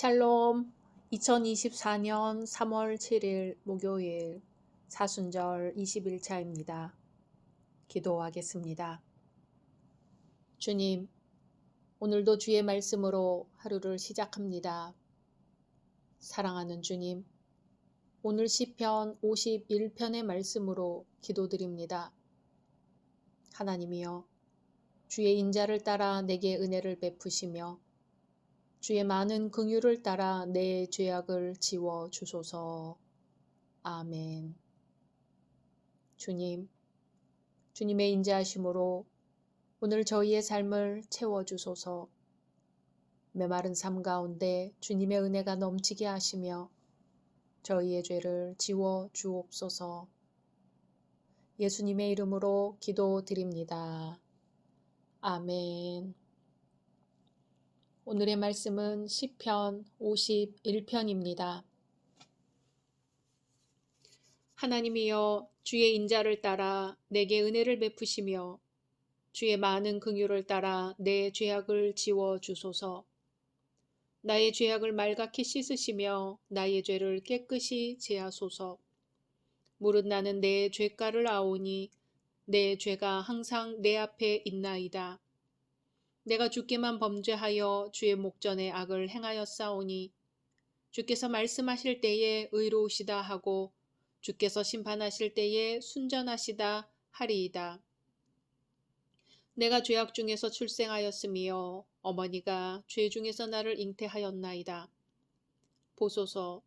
샬롬. 2024년 3월 7일 목요일 사순절 21차입니다. 기도하겠습니다. 주님, 오늘도 주의 말씀으로 하루를 시작합니다. 사랑하는 주님, 오늘 시편 51편의 말씀으로 기도드립니다. 하나님이여, 주의 인자를 따라 내게 은혜를 베푸시며 주의 많은 긍휼을 따라 내 죄악을 지워 주소서. 아멘. 주님, 주님의 인자하심으로 오늘 저희의 삶을 채워주소서. 메마른 삶 가운데 주님의 은혜가 넘치게 하시며 저희의 죄를 지워 주옵소서. 예수님의 이름으로 기도드립니다. 아멘. 오늘의 말씀은 시편 51편입니다. 하나님이여, 주의 인자를 따라 내게 은혜를 베푸시며 주의 많은 긍휼을 따라 내 죄악을 지워 주소서. 나의 죄악을 말갛게 씻으시며 나의 죄를 깨끗이 제하소서. 무릇 나는 내 죄가를 아오니 내 죄가 항상 내 앞에 있나이다. 내가 주께만 범죄하여 주의 목전에 악을 행하였사오니 주께서 말씀하실 때에 의로우시다 하고 주께서 심판하실 때에 순전하시다 하리이다. 내가 죄악 중에서 출생하였으며 어머니가 죄 중에서 나를 잉태하였나이다. 보소서,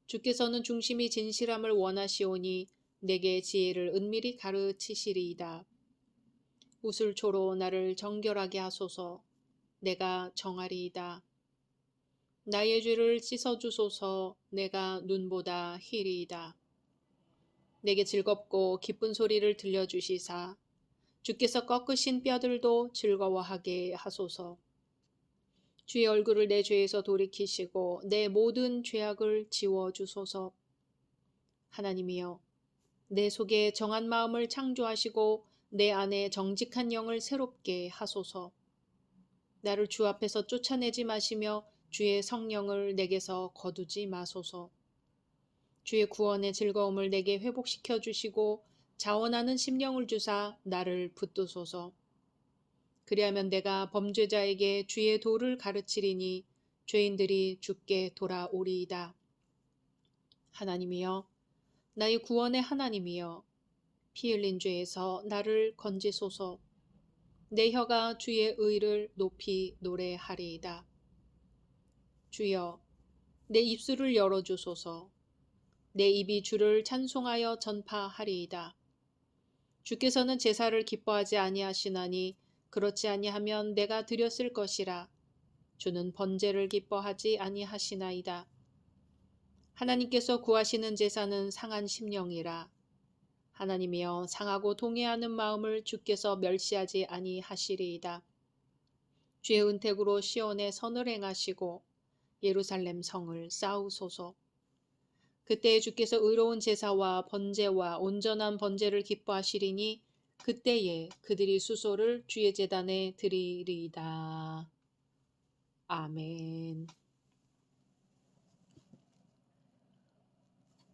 주께서는 중심이 진실함을 원하시오니 내게 지혜를 은밀히 가르치시리이다. 우슬초로 나를 정결하게 하소서. 내가 정하리이다. 나의 죄를 씻어주소서. 내가 눈보다 희리이다. 내게 즐겁고 기쁜 소리를 들려주시사 주께서 꺾으신 뼈들도 즐거워하게 하소서. 주의 얼굴을 내 죄에서 돌이키시고 내 모든 죄악을 지워주소서. 하나님이여, 내 속에 정한 마음을 창조하시고 내 안에 정직한 영을 새롭게 하소서. 나를 주 앞에서 쫓아내지 마시며 주의 성령을 내게서 거두지 마소서. 주의 구원의 즐거움을 내게 회복시켜 주시고 자원하는 심령을 주사 나를 붙드소서. 그리하면 내가 범죄자에게 주의 도를 가르치리니 죄인들이 주께 돌아오리이다. 하나님이여, 나의 구원의 하나님이여, 피 흘린 죄에서 나를 건지소서. 내 혀가 주의 의를 높이 노래하리이다. 주여, 내 입술을 열어주소서. 내 입이 주를 찬송하여 전파하리이다. 주께서는 제사를 기뻐하지 아니하시나니 그렇지 아니하면 내가 드렸을 것이라. 주는 번제를 기뻐하지 아니하시나이다. 하나님께서 구하시는 제사는 상한 심령이라. 하나님이여 상하고 동의하는 마음을 주께서 멸시하지 아니하시리이다. 주의 은택으로 시온에 선을 행하시고 예루살렘 성을 쌓으소서. 그때에 주께서 의로운 제사와 번제와 온전한 번제를 기뻐하시리니 그때에 그들이 수소를 주의 제단에 드리리이다. 아멘.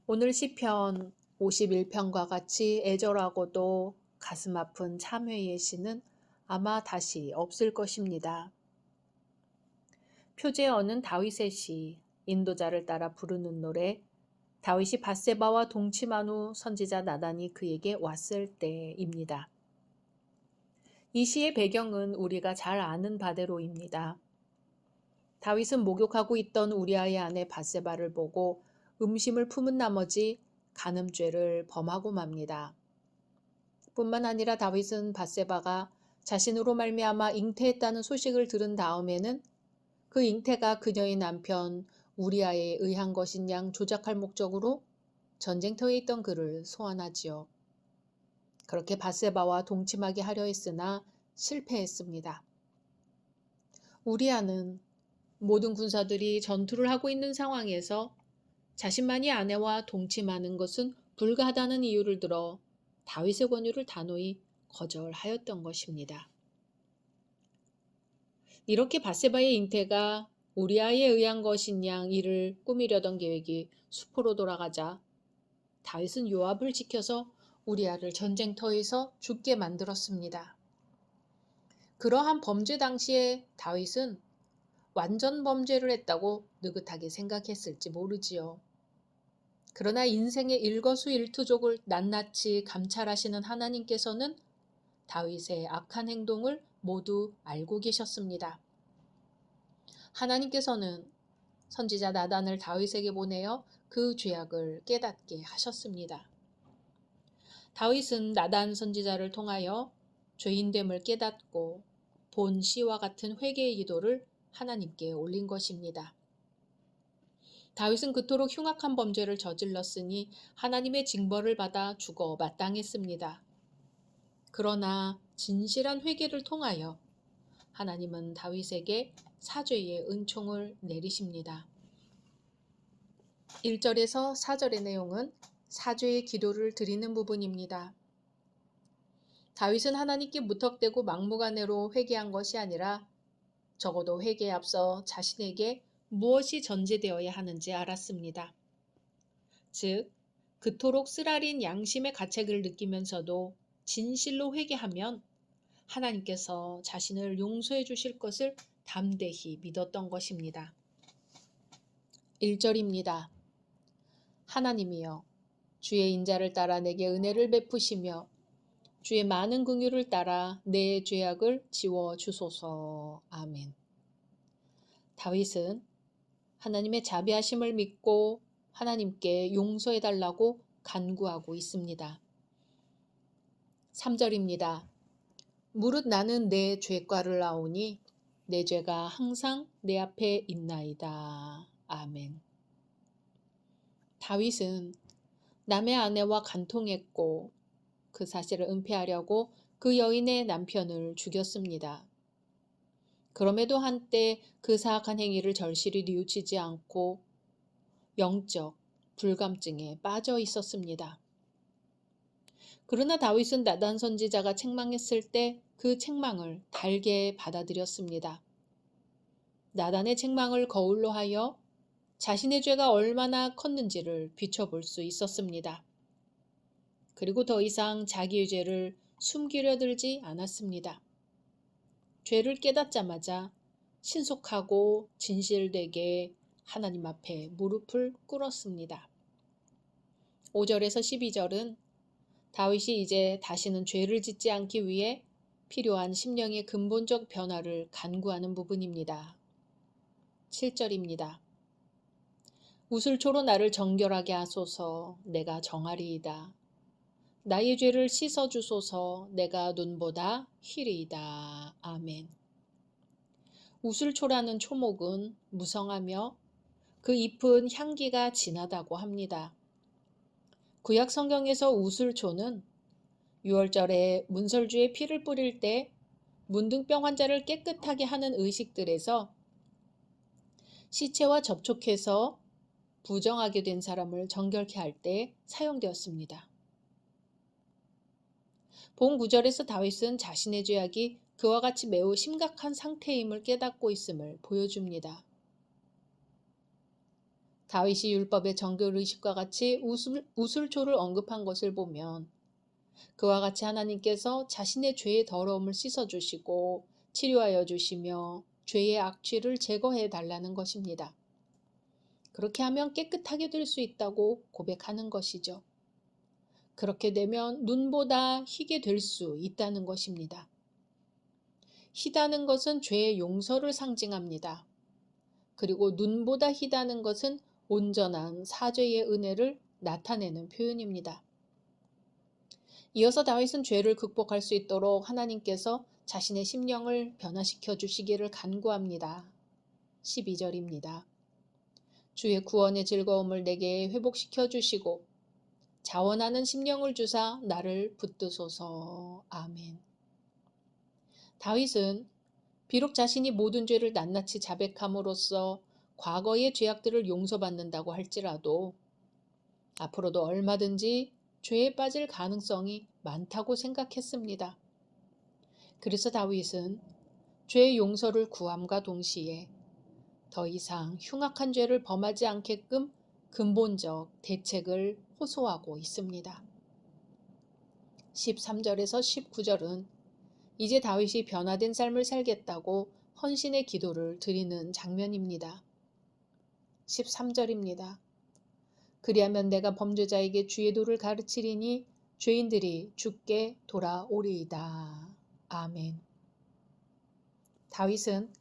오늘 시편 51편과 같이 애절하고도 가슴 아픈 참회의 시는 아마 다시 없을 것입니다. 표제어는 다윗의 시, 인도자를 따라 부르는 노래, 다윗이 밧세바와 동침한 후 선지자 나단이 그에게 왔을 때입니다. 이 시의 배경은 우리가 잘 아는 바대로입니다. 다윗은 목욕하고 있던 우리아의 아내 밧세바를 보고 음심을 품은 나머지 간음죄를 범하고 맙니다. 뿐만 아니라 다윗은 밧세바가 자신으로 말미암아 잉태했다는 소식을 들은 다음에는 그 잉태가 그녀의 남편 우리아에 의한 것인 양 조작할 목적으로 전쟁터에 있던 그를 소환하지요. 그렇게 밧세바와 동침하게 하려 했으나 실패했습니다. 우리아는 모든 군사들이 전투를 하고 있는 상황에서 자신만이 아내와 동침하는 것은 불가하다는 이유를 들어 다윗의 권유를 단호히 거절하였던 것입니다. 이렇게 밧세바의 잉태가 우리아에 의한 것인 양 이를 꾸미려던 계획이 수포로 돌아가자 다윗은 요압을 지켜서 우리아를 전쟁터에서 죽게 만들었습니다. 그러한 범죄 당시에 다윗은 완전 범죄를 했다고 느긋하게 생각했을지 모르지요. 그러나 인생의 일거수일투족을 낱낱이 감찰하시는 하나님께서는 다윗의 악한 행동을 모두 알고 계셨습니다. 하나님께서는 선지자 나단을 다윗에게 보내어 그 죄악을 깨닫게 하셨습니다. 다윗은 나단 선지자를 통하여 죄인됨을 깨닫고 본 시와 같은 회개의 기도를 하나님께 올린 것입니다. 다윗은 그토록 흉악한 범죄를 저질렀으니 하나님의 징벌을 받아 죽어 마땅했습니다. 그러나 진실한 회개를 통하여 하나님은 다윗에게 사죄의 은총을 내리십니다. 1절에서 4절의 내용은 사죄의 기도를 드리는 부분입니다. 다윗은 하나님께 무턱대고 막무가내로 회개한 것이 아니라 적어도 회개에 앞서 자신에게 무엇이 전제되어야 하는지 알았습니다. 즉, 그토록 쓰라린 양심의 가책을 느끼면서도 진실로 회개하면 하나님께서 자신을 용서해 주실 것을 담대히 믿었던 것입니다. 1절입니다. 하나님이여 주의 인자를 따라 내게 은혜를 베푸시며 주의 많은 긍휼을 따라 내 죄악을 지워 주소서. 아멘. 다윗은 하나님의 자비하심을 믿고 하나님께 용서해 달라고 간구하고 있습니다. 3절입니다. 무릇 나는 내 죄과를 아오니 내 죄가 항상 내 앞에 있나이다. 아멘. 다윗은 남의 아내와 간통했고 그 사실을 은폐하려고 그 여인의 남편을 죽였습니다. 그럼에도 한때 그 사악한 행위를 절실히 뉘우치지 않고 영적 불감증에 빠져 있었습니다. 그러나 다윗은 나단 선지자가 책망했을 때 그 책망을 달게 받아들였습니다. 나단의 책망을 거울로 하여 자신의 죄가 얼마나 컸는지를 비춰볼 수 있었습니다. 그리고 더 이상 자기의 죄를 숨기려 들지 않았습니다. 죄를 깨닫자마자 신속하고 진실되게 하나님 앞에 무릎을 꿇었습니다. 5절에서 12절은 다윗이 이제 다시는 죄를 짓지 않기 위해 필요한 심령의 근본적 변화를 간구하는 부분입니다. 7절입니다. 우슬초로 나를 정결하게 하소서. 내가 정하리이다. 나의 죄를 씻어주소서. 내가 눈보다 희리이다. 아멘. 우슬초라는 초목은 무성하며 그 잎은 향기가 진하다고 합니다. 구약 성경에서 우슬초는 유월절에 문설주에 피를 뿌릴 때 문둥병 환자를 깨끗하게 하는 의식들에서 시체와 접촉해서 부정하게 된 사람을 정결케 할 때 사용되었습니다. 본 9절에서 다윗은 자신의 죄악이 그와 같이 매우 심각한 상태임을 깨닫고 있음을 보여줍니다. 다윗이 율법의 정결의식과 같이 우슬초를 언급한 것을 보면 그와 같이 하나님께서 자신의 죄의 더러움을 씻어주시고 치료하여 주시며 죄의 악취를 제거해 달라는 것입니다. 그렇게 하면 깨끗하게 될 수 있다고 고백하는 것이죠. 그렇게 되면 눈보다 희게 될 수 있다는 것입니다. 희다는 것은 죄의 용서를 상징합니다. 그리고 눈보다 희다는 것은 온전한 사죄의 은혜를 나타내는 표현입니다. 이어서 다윗은 죄를 극복할 수 있도록 하나님께서 자신의 심령을 변화시켜 주시기를 간구합니다. 12절입니다. 주의 구원의 즐거움을 내게 회복시켜 주시고 자원하는 심령을 주사 나를 붙드소서. 아멘. 다윗은 비록 자신이 모든 죄를 낱낱이 자백함으로써 과거의 죄악들을 용서받는다고 할지라도 앞으로도 얼마든지 죄에 빠질 가능성이 많다고 생각했습니다. 그래서 다윗은 죄의 용서를 구함과 동시에 더 이상 흉악한 죄를 범하지 않게끔 근본적 대책을 호소하고 있습니다. 13절에서 19절은 이제 다윗이 변화된 삶을 살겠다고 헌신의 기도를 드리는 장면입니다. 13절입니다. 그리하면 내가 범죄자에게 주의 도를 가르치리니 죄인들이 주께 돌아오리이다. 아멘. 다윗은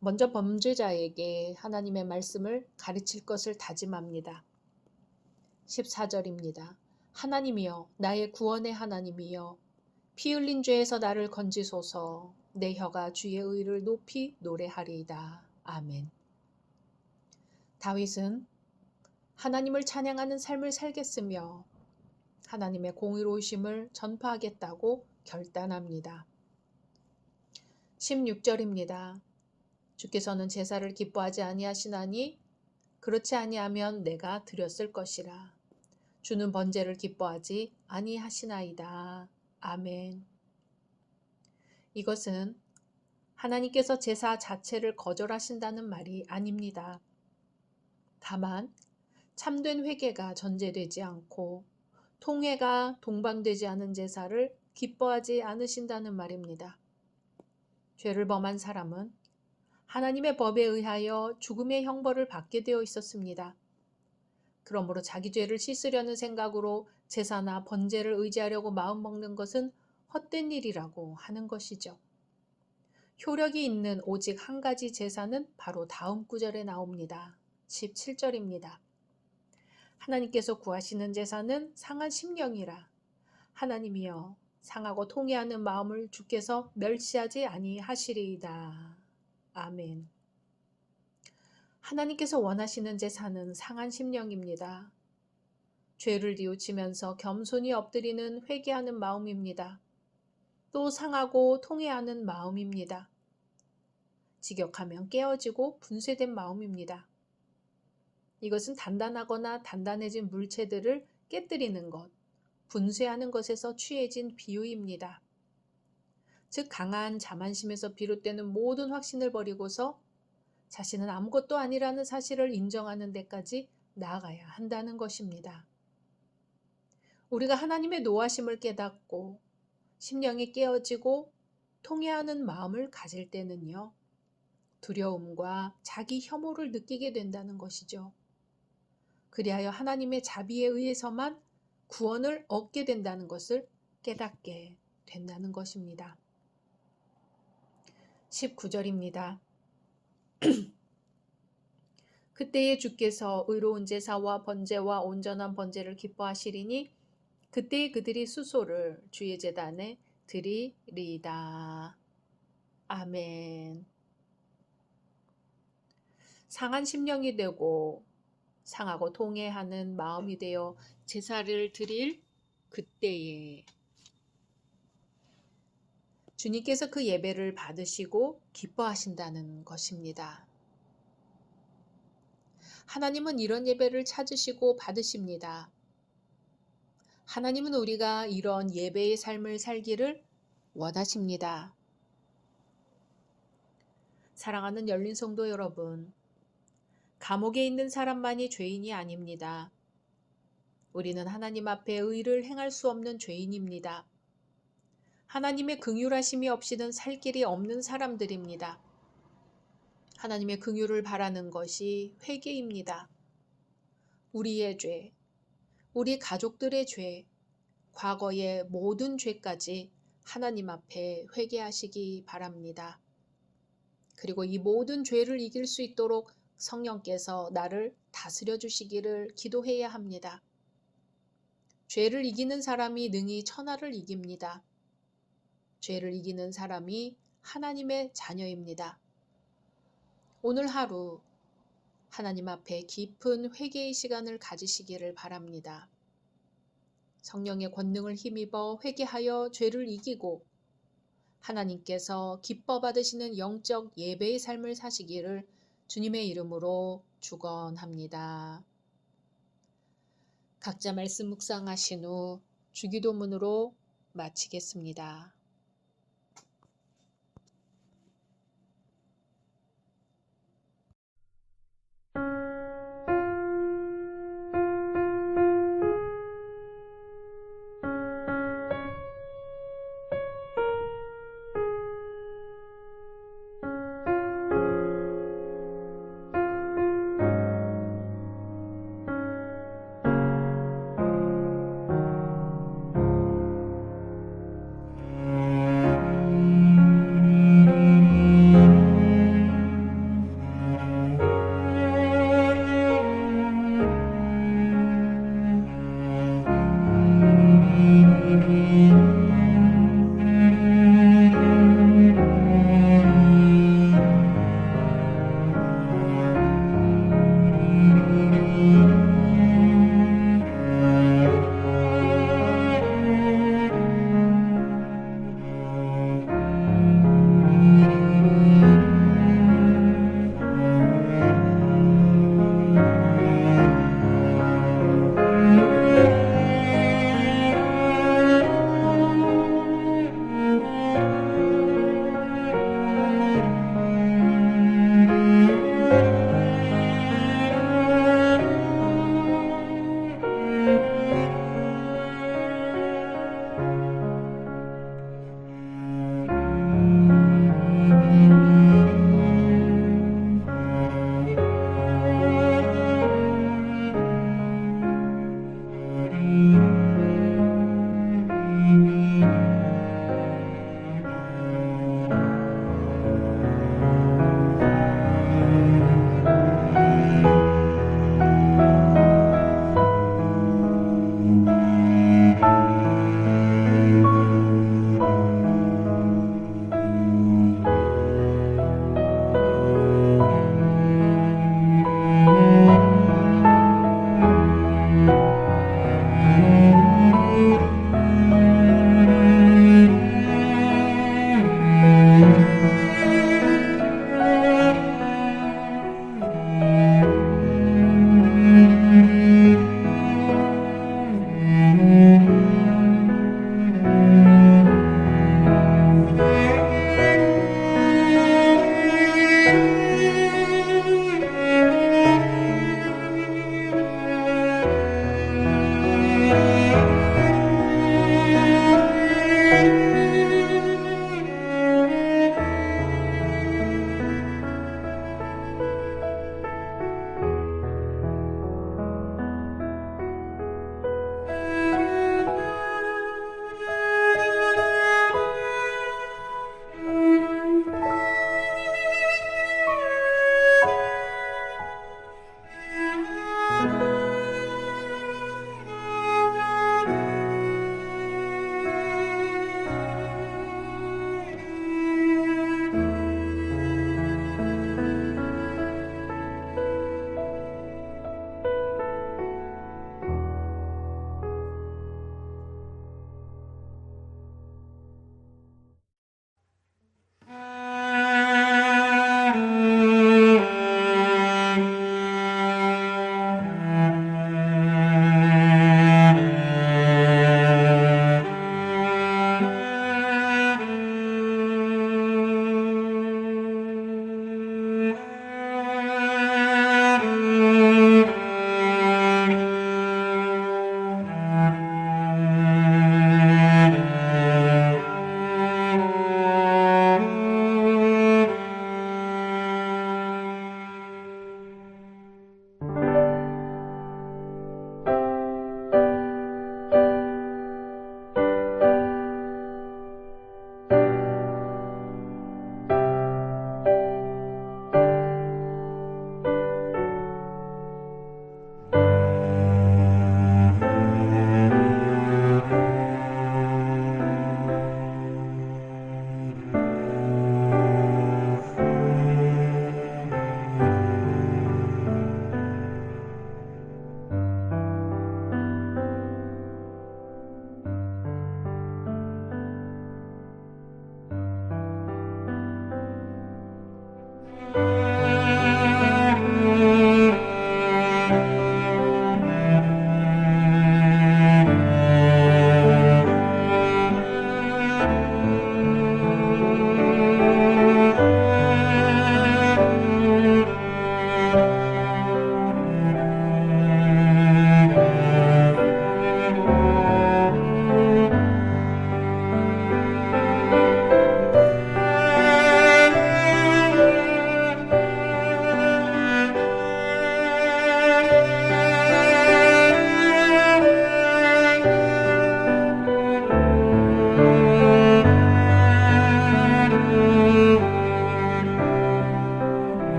먼저 범죄자에게 하나님의 말씀을 가르칠 것을 다짐합니다. 14절입니다. 하나님이여 나의 구원의 하나님이여 피 흘린 죄에서 나를 건지소서. 내 혀가 주의 의를 높이 노래하리이다. 아멘. 다윗은 하나님을 찬양하는 삶을 살겠으며 하나님의 공의로우심을 전파하겠다고 결단합니다. 16절입니다. 주께서는 제사를 기뻐하지 아니하시나니 그렇지 아니하면 내가 드렸을 것이라. 주는 번제를 기뻐하지 아니하시나이다. 아멘. 이것은 하나님께서 제사 자체를 거절하신다는 말이 아닙니다. 다만 참된 회개가 전제되지 않고 통회가 동반되지 않은 제사를 기뻐하지 않으신다는 말입니다. 죄를 범한 사람은 하나님의 법에 의하여 죽음의 형벌을 받게 되어 있었습니다. 그러므로 자기 죄를 씻으려는 생각으로 제사나 번제를 의지하려고 마음먹는 것은 헛된 일이라고 하는 것이죠. 효력이 있는 오직 한 가지 제사는 바로 다음 구절에 나옵니다. 17절입니다. 하나님께서 구하시는 제사는 상한 심령이라. 하나님이여 상하고 통회하는 마음을 주께서 멸시하지 아니하시리이다. 아멘. 하나님께서 원하시는 제사는 상한 심령입니다. 죄를 뉘우치면서 겸손히 엎드리는 회개하는 마음입니다. 또 상하고 통회하는 마음입니다. 직역하면 깨어지고 분쇄된 마음입니다. 이것은 단단하거나 단단해진 물체들을 깨뜨리는 것, 분쇄하는 것에서 취해진 비유입니다. 즉 강한 자만심에서 비롯되는 모든 확신을 버리고서 자신은 아무것도 아니라는 사실을 인정하는 데까지 나아가야 한다는 것입니다. 우리가 하나님의 노하심을 깨닫고 심령이 깨어지고 통회하는 마음을 가질 때는요, 두려움과 자기 혐오를 느끼게 된다는 것이죠. 그리하여 하나님의 자비에 의해서만 구원을 얻게 된다는 것을 깨닫게 된다는 것입니다. 19절입니다. 그때에 주께서 의로운 제사와 번제와 온전한 번제를 기뻐하시리니 그때에 그들이 수소를 주의 제단에 드리리이다. 아멘. 상한 심령이 되고 상하고 통회하는 마음이 되어 제사를 드릴 그때에 주님께서 그 예배를 받으시고 기뻐하신다는 것입니다. 하나님은 이런 예배를 찾으시고 받으십니다. 하나님은 우리가 이런 예배의 삶을 살기를 원하십니다. 사랑하는 열린 성도 여러분, 감옥에 있는 사람만이 죄인이 아닙니다. 우리는 하나님 앞에 의를 행할 수 없는 죄인입니다. 하나님의 긍휼하심이 없이는 살 길이 없는 사람들입니다. 하나님의 긍휼을 바라는 것이 회개입니다. 우리의 죄, 우리 가족들의 죄, 과거의 모든 죄까지 하나님 앞에 회개하시기 바랍니다. 그리고 이 모든 죄를 이길 수 있도록 성령께서 나를 다스려 주시기를 기도해야 합니다. 죄를 이기는 사람이 능히 천하를 이깁니다. 죄를 이기는 사람이 하나님의 자녀입니다. 오늘 하루 하나님 앞에 깊은 회개의 시간을 가지시기를 바랍니다. 성령의 권능을 힘입어 회개하여 죄를 이기고 하나님께서 기뻐 받으시는 영적 예배의 삶을 사시기를 주님의 이름으로 축원합니다. 각자 말씀 묵상하신 후 주기도문으로 마치겠습니다.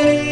네.